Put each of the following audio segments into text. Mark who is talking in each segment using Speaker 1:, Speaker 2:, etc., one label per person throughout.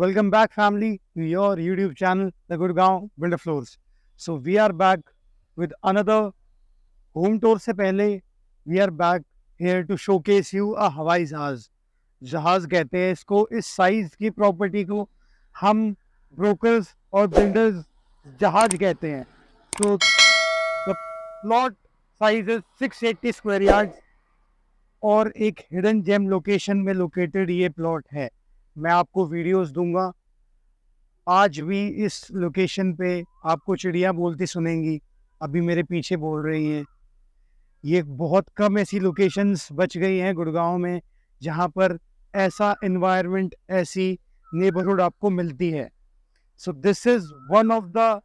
Speaker 1: Welcome back, family, to your YouTube channel, The Gurgaon Builder Floors. So we are back with another home tour. से पहले we are back here to showcase you a हवाई जहाज. जहाज कहते हैं इसको. इस साइज की प्रॉपर्टी को हम ब्रोकर्स और बिल्डर्स जहाज कहते हैं. So the plot size is 680 square yards और एक हिडन जेम लोकेशन में लोकेटेड ये प्लॉट है. मैं आपको वीडियोस दूंगा. आज भी इस लोकेशन पे आपको चिड़िया बोलती सुनेंगी. अभी मेरे पीछे बोल रही हैं. ये बहुत कम ऐसी लोकेशंस बच गई हैं गुड़गांव में जहाँ पर ऐसा एनवायरनमेंट, ऐसी नेबरहुड आपको मिलती है. So this is one of the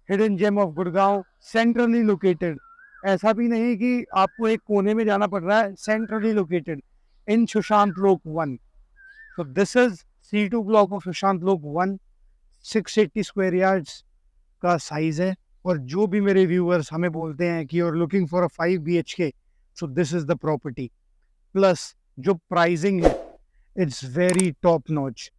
Speaker 1: hidden gem of Gurgaon, centrally located. ऐसा भी नहीं कि आपको एक कोने में जाना पड़ रहा है. सेंट्रली लोकेटेड इन सुशांत लोक 1. So this is C2 block of Sushant लोक 1. 680 स्क्वायर यार्ड्स का साइज है. और जो भी मेरे व्यूअर्स हमें बोलते हैं कि you are looking for a 5 BHK, so this is the property. Plus जो प्राइसिंग है, इट्स वेरी टॉप नॉच.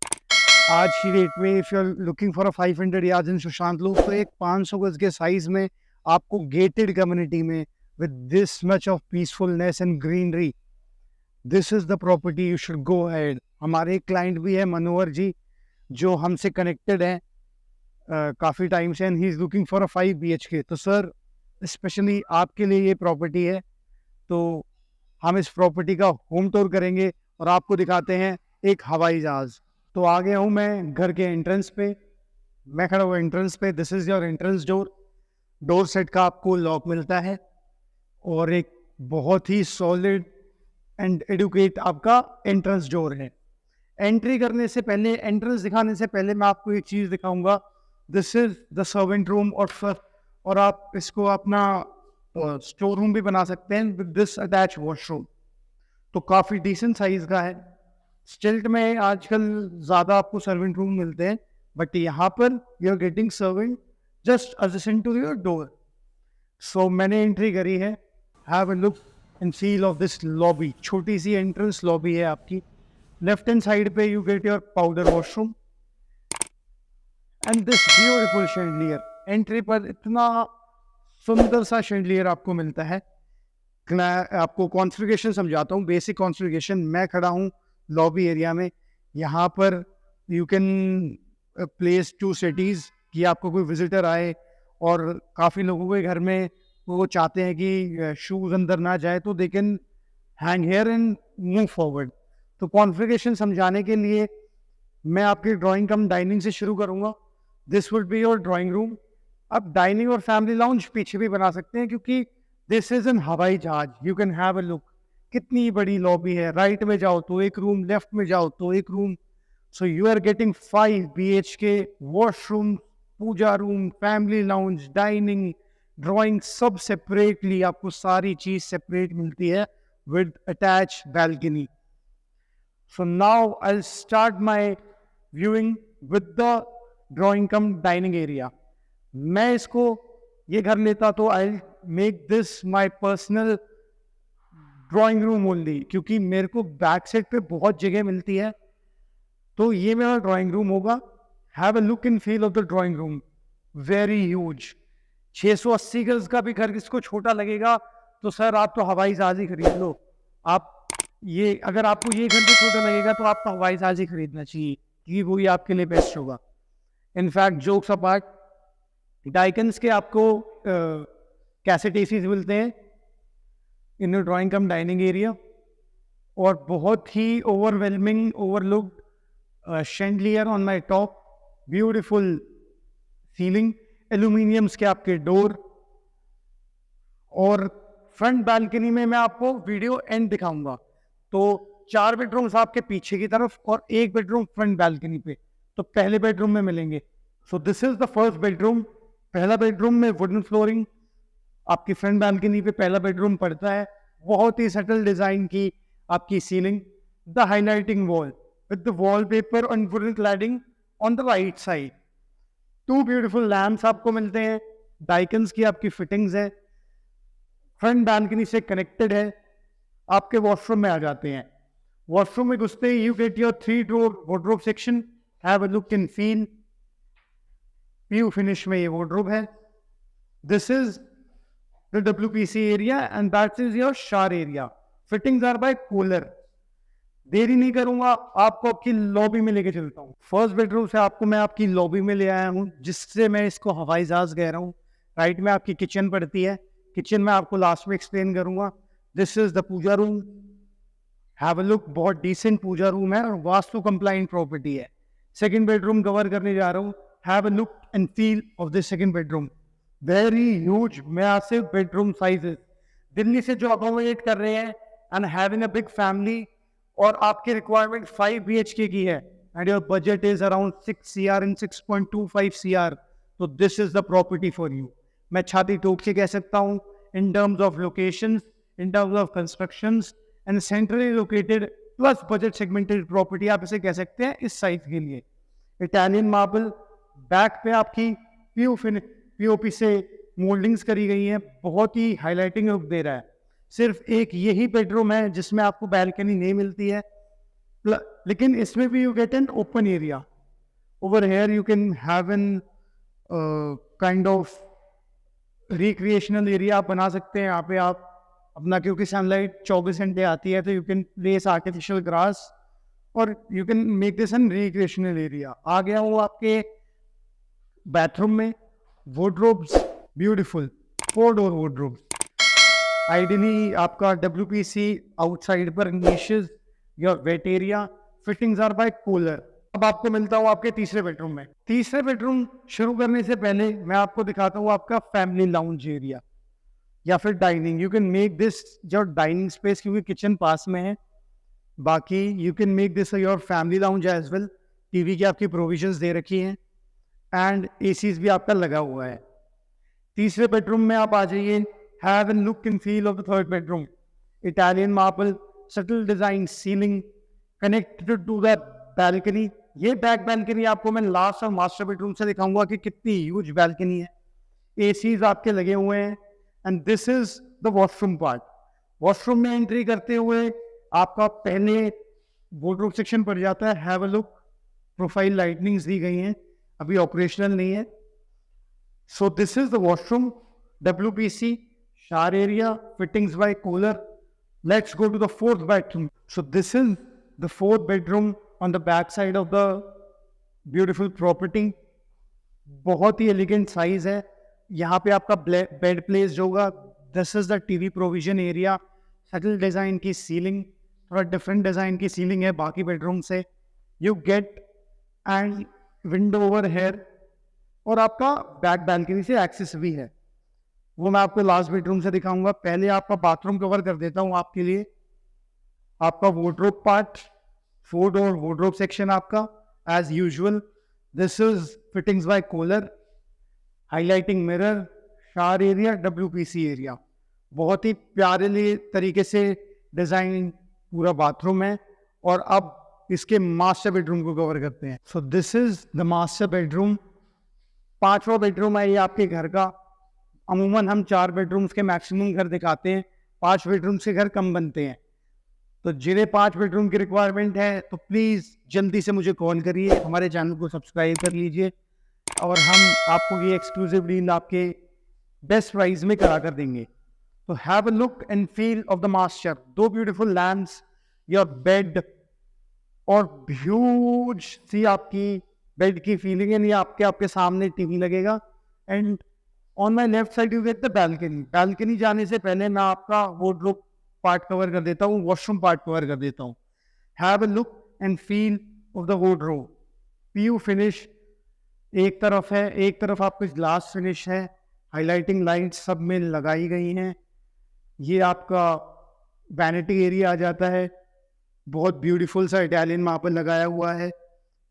Speaker 1: आज की डेट में if you are looking for a 500 yards in Sushant Lok, तो एक 500 गज के साइज में आपको गेटेड कम्युनिटी में with this much of peacefulness and greenery, this is the property you should go ahead. हमारे एक क्लाइंट भी है मनोहर जी, जो हमसे कनेक्टेड है काफ़ी टाइम से, and he is looking for a 5 BHK. तो सर, स्पेशली आपके लिए ये प्रॉपर्टी है. तो हम इस प्रॉपर्टी का होम टूर करेंगे और आपको दिखाते हैं एक हवाई जहाज़. तो आ गया हूँ मैं घर के एंट्रेंस पे. मैं खड़ा हुआ एंट्रेंस पे. This is your entrance door. Door set का आपको लॉक मिलता है और एक बहुत ही सॉलिड एंड एडुकेट आपका एंट्रेंस डोर है. एंट्री करने से पहले, एंट्रेंस दिखाने से पहले मैं आपको एक चीज़ दिखाऊंगा. This is the servant room. और आप इसको अपना स्टोर रूम भी बना सकते हैं विद दिस अटैच वॉशरूम. तो काफ़ी डिसेंट साइज का है. स्टिल्ट में आजकल ज़्यादा आपको सर्वेंट रूम मिलते हैं, बट यहाँ पर you are getting servant just adjacent to your door. So मैंने एंट्री करी है. Have a look and feel of this lobby. छोटी सी एंट्रेंस लॉबी है आपकी. लेफ्ट हैंड साइड पे you get your powder washroom and this beautiful chandelier. Entry पर इतना सुंदर सा शैंडलियर आपको मिलता है. मैं आपको कॉन्फ़िगरेशन समझाता हूँ, बेसिक कॉन्फ़िगरेशन. मैं खड़ा हूँ लॉबी एरिया में. यहाँ पर यू कैन प्लेस 2 सेटीज़ कि आपको कोई विजिटर आए, और काफ़ी लोगों के घर में वो चाहते हैं कि शूज़ अंदर ना जाए, तो they can hang here and move forward. तो कॉन्फ़िगरेशन समझाने के लिए मैं आपकी ड्राइंग कम डाइनिंग से शुरू करूंगा. This would be your drawing room. अब डाइनिंग और फैमिली लाउंज पीछे भी बना सकते हैं, क्योंकि दिस इज एन हवाई जहाज. You can have a look. कितनी बड़ी लॉबी है. राइट में जाओ तो एक रूम, लेफ्ट में जाओ तो एक room. So you are getting 5 BHK washroom, puja room, family lounge, dining, drawing, सब सेपरेटली. आपको सारी चीज सेपरेट मिलती है with attach balcony. So now I'll start my viewing with the drawing cum dining area. मैं इसको ये घर लेता तो I'll make this my personal drawing room only, क्योंकि मेरे को बैक साइड पे बहुत जगह मिलती है. तो ये मेरा ड्राइंग रूम होगा. Have a look and feel of the drawing room. Very huge. 680 गज का भी घर किसको छोटा लगेगा, तो सर आप तो हवाई जहाज ही खरीद लो. आप ये, अगर आपको ये घर भी छोटा लगेगा तो आपको हवाई जहाज ही खरीदना चाहिए, कि वही आपके लिए बेस्ट होगा. इनफैक्ट जोक्स अपार्ट, डाइकन्स के आपको कैसेट एसीज मिलते हैं in drawing cum dining area. और बहुत ही overwhelming overlooked chandelier on my top. Beautiful ceiling, aluminiums के आपके डोर. और फ्रंट बालकनी में मैं आपको वीडियो एंड दिखाऊंगा. तो 4 बेडरूम्स आपके पीछे की तरफ और 1 बेडरूम फ्रंट बालकनी पे. तो पहले बेडरूम में मिलेंगे. सो this is the first bedroom. पहला बेडरूम में वुडन फ्लोरिंग. आपकी फ्रंट बालकनी पे पहला बेडरूम पड़ता है. बहुत ही सटल डिजाइन की आपकी ceiling. The highlighting wall with the wallpaper and wooden cladding on the right side. 2 beautiful lamps आपको मिलते हैं. डाइकन्स की आपकी फिटिंग्स है. फ्रंट बालकनी से कनेक्टेड है. आपके वॉशरूम में आ जाते हैं. वॉशरूम में घुसते ही you get your 3 door wardrobe section. Have a look and feel, view finish में ये वार्डरोब है. This is the WPC area and that is your shower area. Fittings are by Kohler. देरी नहीं करूंगा, आपको आपकी लॉबी में लेके चलता हूँ. फर्स्ट बेडरूम से आपको मैं आपकी लॉबी में ले आया हूँ, जिससे मैं इसको हवाई जहाज कह रहा हूँ. राइट में आपकी किचन पड़ती है. किचन में आपको लास्ट में एक्सप्लेन करूंगा. This is the puja room. Have a look, बहुत डिसेंट पूजा रूम है और वास्तु कंप्लाइंट प्रॉपर्टी है. सेकंड बेडरूम कवर करने जा रहा हूँ. Have a look and feel of this second bedroom. Very huge massive bedroom sizes. Delhi से जो अकोमोडेट कर रहे हैं and having a big family, और आपकी रिक्वायरमेंट 5 BHK की है and your budget is around 6 CR and 6.25 CR, तो this is the property for you. मैं छाती ठोक के कह सकता हूँ, in terms of locations, in terms of constructions and centrally located plus budget segmented property आप इसे कह सकते हैं इस साइज के लिए. इटालियन मार्बल, बैक पे आपकी POP से मोल्डिंग्स करी गई हैं, बहुत ही हाईलाइटिंग लुक दे रहा है. सिर्फ एक यही बेडरूम है जिसमें आपको बैल्कनी नहीं मिलती है, लेकिन इसमें भी you get an open area. Over here you can have an kind of recreational area आप बना सकते हैं. यहाँ पे आप अपना, क्योंकि सनलाइट 24 घंटे आती है, तो you can place artificial grass और you can make this an recreational area. आ गया हूँ आपके बाथरूम में. Wardrobes beautiful 4 door wardrobes. Ideally आपका WPC आउटसाइड पर niches, your wet area. Fittings are by Kohler. अब आपको मिलता हूँ आपके तीसरे बेडरूम में. तीसरे बेडरूम शुरू करने से पहले मैं आपको दिखाता हूँ आपका फैमिली लाउंज एरिया या फिर dining. You can make this your dining space, क्योंकि किचन पास में है. बाकी you can make this your family lounge as well. TV की आपकी प्रोविजंस दे रखी हैं एंड एसीज भी आपका लगा हुआ है. तीसरे बेडरूम में आप आ जाइए. Have a look and feel of the third bedroom. Italian marble, subtle design ceiling connected to the balcony. ये बैक बैल्कनी आपको मैं लास्ट और मास्टर बेडरूम से दिखाऊंगा कि कितनी ह्यूज बैल्कनी है. एसीज आपके लगे हुए हैं and this is the washroom part. Washroom में एंट्री करते हुए आपका पहले वार्डरोब सेक्शन पड़ जाता है. Have a look. Profile lightnings दी गई हैं, अभी ऑपरेशनल नहीं है. So this is the washroom. WPC shower area, fittings by cooler. Let's go to the fourth bedroom. So this is the fourth bedroom on the back side of the beautiful property. बहुत ही elegant size है. यहाँ पे आपका bed place जो होगा. This is the TV provision area. Subtle design की ceiling, थोड़ा different design की सीलिंग है बाकी बेडरूम से. You get and window over here, और आपका बैक बैल्कनी से एक्सेस भी है. वो मैं आपको लास्ट बेडरूम से दिखाऊंगा. पहले आपका बाथरूम कवर कर देता हूं आपके लिए. आपका wardrobe part, 4 door wardrobe section आपका as usual. This is fittings by Kohler, highlighting mirror, shower area, WPC area. बहुत ही प्यारे तरीके से डिजाइन पूरा बाथरूम है. और अब इसके मास्टर बेडरूम को कवर करते हैं. So this is the master bedroom. 5वां बेडरूम है ये आपके घर का. अमूमन हम 4 बेडरूम्स के मैक्सिमम घर दिखाते हैं, 5 बेडरूम्स के घर कम बनते हैं. तो जिन्हें 5 बेडरूम की रिक्वायरमेंट है तो प्लीज़ जल्दी से मुझे कॉल करिए. हमारे चैनल को सब्सक्राइब कर लीजिए और हम आपको ये एक्सक्लूसिव डील आपके बेस्ट प्राइस में करा कर देंगे. तो have a look and feel of the master. 2 beautiful lamps, your bed, और ह्यूज सी आपकी बेड की फीलिंग है. आपके सामने टीवी लगेगा and on my left side you get the balcony. Balcony जाने से पहले मैं आपका वार्डरोब पार्ट कवर कर देता हूँ, वॉशरूम पार्ट कवर कर देता हूँ. Have a look and feel of the wardrobe. PU finish एक तरफ है, एक तरफ आपको ग्लास फिनिश है. हाईलाइटिंग लाइट्स सब में लगाई गई हैं. ये आपका वैनिटी एरिया आ जाता है. बहुत ब्यूटीफुल सा इटालियन मार्बल लगाया हुआ है.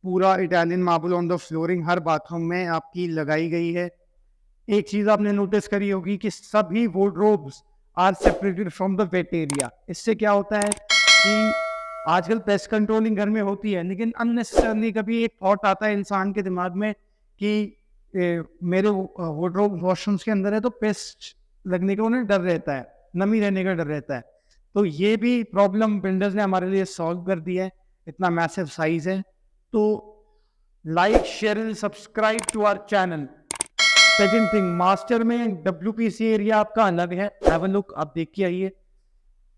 Speaker 1: पूरा Italian marble on the flooring her bathroom में आपकी लगाई गई है. एक चीज आपने नोटिस करी होगी कि सभी wardrobes are separated from the wet area. इससे क्या होता है कि आजकल पेस्ट कंट्रोलिंग घर में होती है, लेकिन अननेसेसरली कभी एक थॉट आता है इंसान के दिमाग में कि मेरे वार्डरोब वॉशरूम्स के अंदर है तो पेस्ट लगने का उन्हें डर रहता है, नमी रहने का डर रहता है. तो ये भी प्रॉब्लम बिल्डर्स ने हमारे लिए सॉल्व कर दी है. इतना मैसिव साइज है तो Like, share and subscribe to our channel. Second thing, master में WPC एरिया आपका अलग है, हैव अ लुक, आप देख के आइए.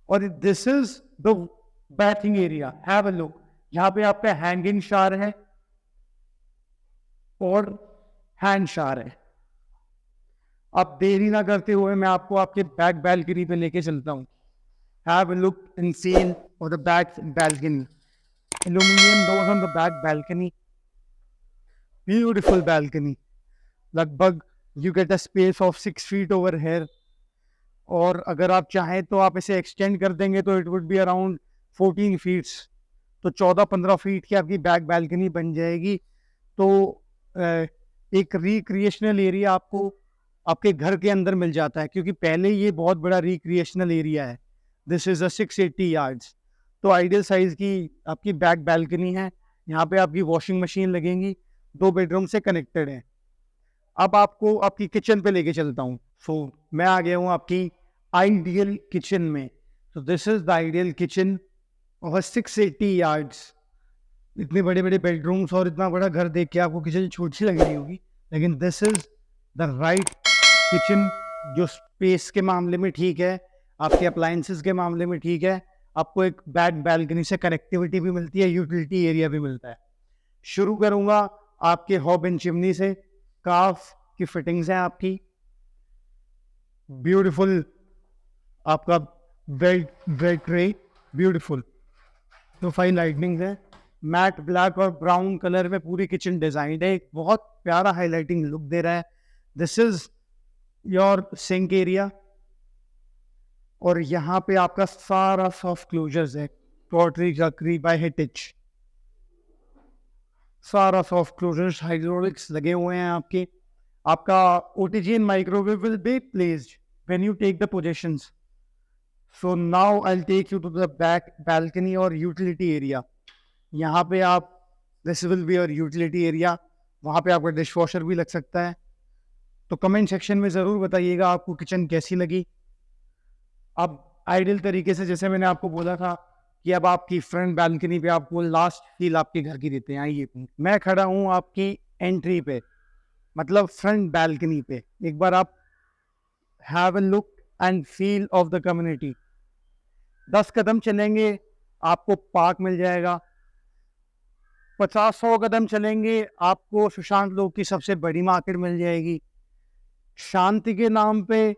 Speaker 1: और this is the bathing area, have a look. यहाँ पे आपका हैंगिंग शावर है और हैंड शावर है. अब देरी ना करते हुए मैं आपको आपके बैक बैल्कनी पे लेके चलता हूँ. Have a look and seen और the back balcony. Aluminium doors on the back balcony. Beautiful balcony. लगभग you get a space of 6 feet over here. और अगर आप चाहें तो आप इसे एक्सटेंड कर देंगे तो it would be around 14 feet. तो 14-15 feet की आपकी बैक बैल्कनी बन जाएगी. तो एक रिक्रिएशनल एरिया आपको आपके घर के अंदर मिल जाता है, क्योंकि पहले ये बहुत बड़ा रिक्रिएशनल एरिया है. This is a 680 yards. तो आइडियल साइज की आपकी बैक बैल्कनी है. यहाँ पे आपकी वॉशिंग मशीन लगेंगी, 2 बेडरूम से कनेक्टेड है. अब आपको आपकी किचन पे लेके चलता हूँ. सो मैं आ गया हूँ आपकी आइडियल किचन में. तो this is the ideal kitchen of 680 yards. इतने बड़े बड़े बेडरूम्स और इतना बड़ा घर देख के आपको किचन छोटी लग रही होगी, लेकिन this is the right kitchen. जो स्पेस के मामले में ठीक है, आपके अप्लायंसेस के मामले में ठीक है, आपको एक बैक बैल्कनी से कनेक्टिविटी भी मिलती है, यूटिलिटी एरिया भी मिलता है. शुरू करूंगा आपके हॉब एंड चिमनी से. काफ की फिटिंग्स हैं आपकी, ब्यूटीफुल. आपका बेड ट्रे ब्यूटीफुल. तो 5 लाइटनिंग है. मैट ब्लैक और ब्राउन कलर में पूरी किचन डिजाइन है. एक बहुत प्यारा हाईलाइटिंग लुक दे रहा है. This is your sink area. और यहाँ पे आपका सारा सॉफ्ट क्लोजर्स है. Pottery crockery by Hettich. सारा सॉफ्ट क्लोजर्स हाइड्रोलिक्स लगे हुए हैं आपके. आपका OTG and microwave will be placed when you take the positions. So now I'll take you to the back balcony or utility area. यहाँ पे आप, this will be your utility area. वहाँ पे आपका डिश वॉशर भी लग सकता है. तो कमेंट सेक्शन में ज़रूर बताइएगा आपको किचन कैसी लगी. अब आइडियल तरीके से, जैसे मैंने आपको बोला था कि अब आपकी फ्रंट बैल्कनी पे आपको लास्ट फील आपके घर की देते हैं. आइए, मैं खड़ा हूँ आपकी एंट्री पे, मतलब फ्रंट बैल्कनी पे. एक बार आप have a look and feel of the community. 10 कदम चलेंगे आपको पार्क मिल जाएगा. 50-100 कदम चलेंगे आपको सुशांत लोक की सबसे बड़ी मार्केट मिल जाएगी. शांति के नाम पे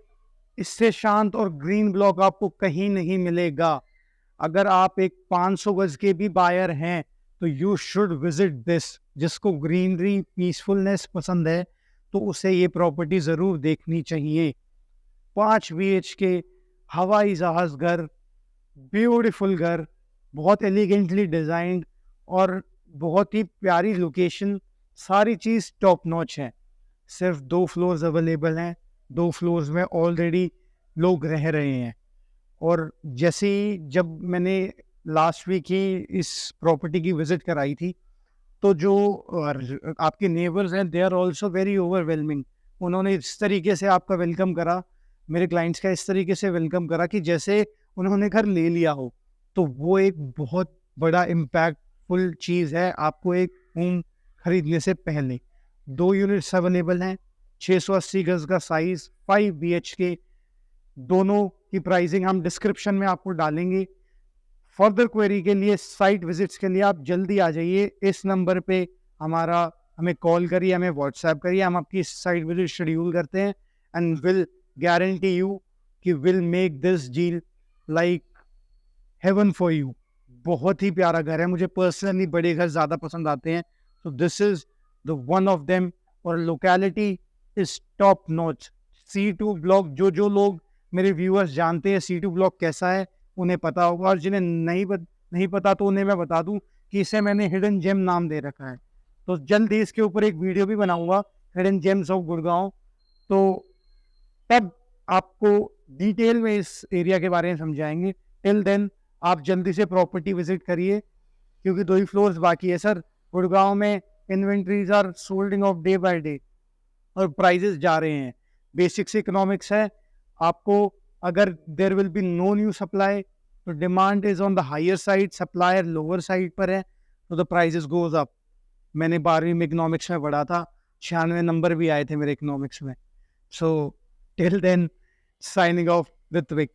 Speaker 1: इससे शांत और ग्रीन ब्लॉक आपको कहीं नहीं मिलेगा. अगर आप एक 500 गज के भी बायर हैं तो यू शुड विजिट दिस. जिसको ग्रीनरी पीसफुलनेस पसंद है तो उसे ये प्रॉपर्टी ज़रूर देखनी चाहिए. 5 BHK हवाई जहाज घर, ब्यूटीफुल घर, बहुत एलिगेंटली डिज़ाइंड और बहुत ही प्यारी लोकेशन. सारी चीज़ टॉप नॉच है. सिर्फ 2 फ्लोर्स अवेलेबल हैं. 2 फ्लोर्स में ऑलरेडी लोग रह रहे हैं. और जैसे ही जब मैंने लास्ट वीक ही इस प्रॉपर्टी की विजिट कराई थी, तो जो आपके नेबर्स हैं, they are also very overwhelming. उन्होंने इस तरीके से आपका वेलकम करा, मेरे क्लाइंट्स का इस तरीके से वेलकम करा कि जैसे उन्होंने घर ले लिया हो. तो वो एक बहुत बड़ा इम्पैक्टफुल चीज़ है आपको एक होम खरीदने से पहले. 2 यूनिट्स अवेलेबल हैं, 680 गज का साइज, 5 BHK. दोनों की प्राइसिंग हम डिस्क्रिप्शन में आपको डालेंगे. फर्दर क्वेरी के लिए, साइट विजिट्स के लिए आप जल्दी आ जाइए. इस नंबर पे हमें कॉल करिए, हमें व्हाट्सएप करिए. हम आपकी साइट विजिट शेड्यूल करते हैं एंड विल गारंटी यू कि will make this deal like heaven for you. बहुत ही प्यारा घर है. मुझे पर्सनली बड़े घर ज़्यादा पसंद आते हैं. तो this is the one of them. और locality is top notch. C2 block, जो लोग मेरे व्यूअर्स जानते हैं C2 ब्लॉक कैसा है, उन्हें पता होगा. और जिन्हें नहीं पता तो उन्हें मैं बता दूं कि इसे मैंने हिडन जेम नाम दे रखा है. तो जल्द ही इसके ऊपर एक वीडियो भी बनाऊंगा, हिडन जेम्स ऑफ गुड़गांव. तो तब आपको डिटेल में इस एरिया के बारे में समझाएंगे. टिल देन आप जल्दी से प्रॉपर्टी विजिट करिए, क्योंकि 2 ही फ्लोर्स बाकी है सर. गुड़गांव में inventories are solding off day by day और प्राइजेस जा रहे हैं. बेसिक्स इकोनॉमिक्स है. आपको अगर there will be no new supply तो demand is on the higher side, supplier lower side पर है, तो द प्राइजेस गोज अप. मैंने 12वीं में इकोनॉमिक्स में पढ़ा था, 96 नंबर भी आए थे मेरे इकोनॉमिक्स में. So till then, signing off Ritwik.